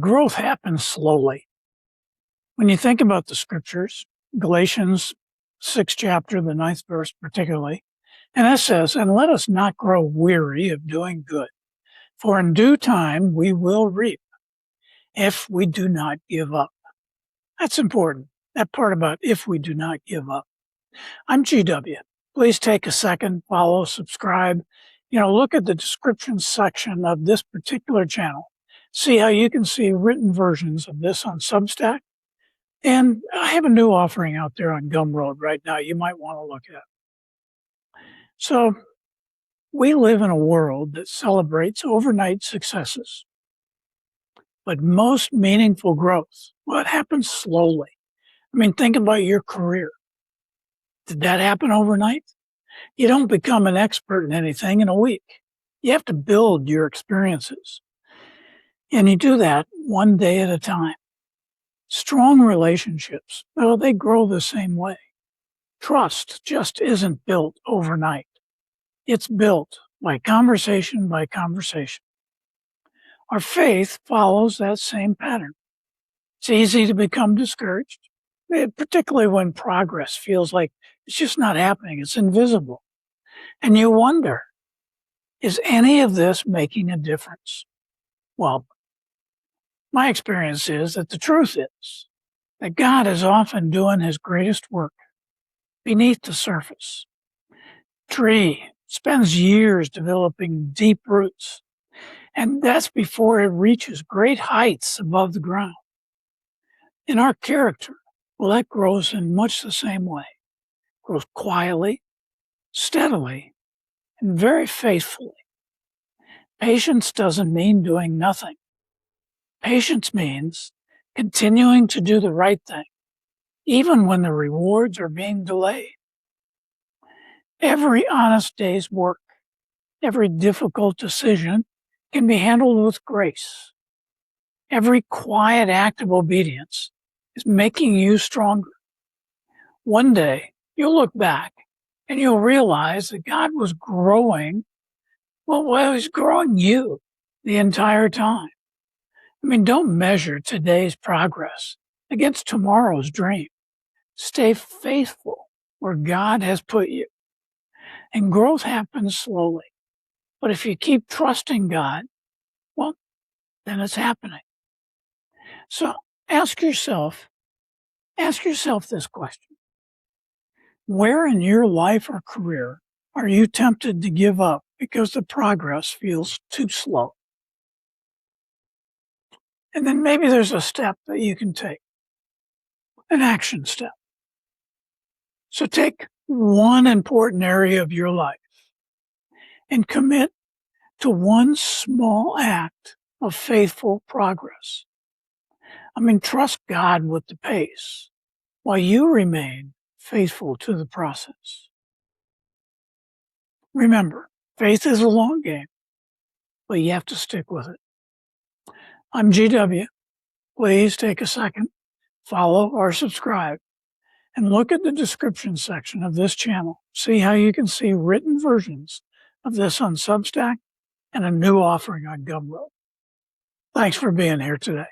Growth happens slowly. When you think about the scriptures, Galatians 6th chapter, the 9th verse particularly, and that says, "And let us not grow weary of doing good, for in due time we will reap if we do not give up." That's important. That part about if we do not give up. I'm GW. Please take a second, follow, subscribe. Look at the description section of this particular channel. See how you can see written versions of this on Substack. And I have a new offering out there on Gumroad right now you might want to look at. So we live in a world that celebrates overnight successes. But most meaningful growth, well, it happens slowly. Think about your career. Did that happen overnight? You don't become an expert in anything in a week. You have to build your experiences. And you do that one day at a time. Strong relationships, well, they grow the same way. Trust just isn't built overnight. It's built by conversation by conversation. Our faith follows that same pattern. It's easy to become discouraged, particularly when progress feels like it's just not happening. It's invisible. And you wonder, is any of this making a difference? Well, my experience is that the truth is that God is often doing his greatest work beneath the surface. Tree spends years developing deep roots, and that's before it reaches great heights above the ground. In our character, well, that grows in much the same way. It grows quietly, steadily, and very faithfully. Patience doesn't mean doing nothing. Patience means continuing to do the right thing, even when the rewards are being delayed. Every honest day's work, every difficult decision can be handled with grace. Every quiet act of obedience is making you stronger. One day, you'll look back and you'll realize that God was growing, well, he's growing you the entire time. Don't measure today's progress against tomorrow's dream. Stay faithful where God has put you. And growth happens slowly. But if you keep trusting God, well, then it's happening. So ask yourself this question. Where in your life or career are you tempted to give up because the progress feels too slow? And then maybe there's a step that you can take, an action step. So take one important area of your life and commit to one small act of faithful progress. Trust God with the pace while you remain faithful to the process. Remember, faith is a long game, but you have to stick with it. I'm GW. Please take a second, follow or subscribe, and look at the description section of this channel. See how you can see written versions of this on Substack and a new offering on Gumroad. Thanks for being here today.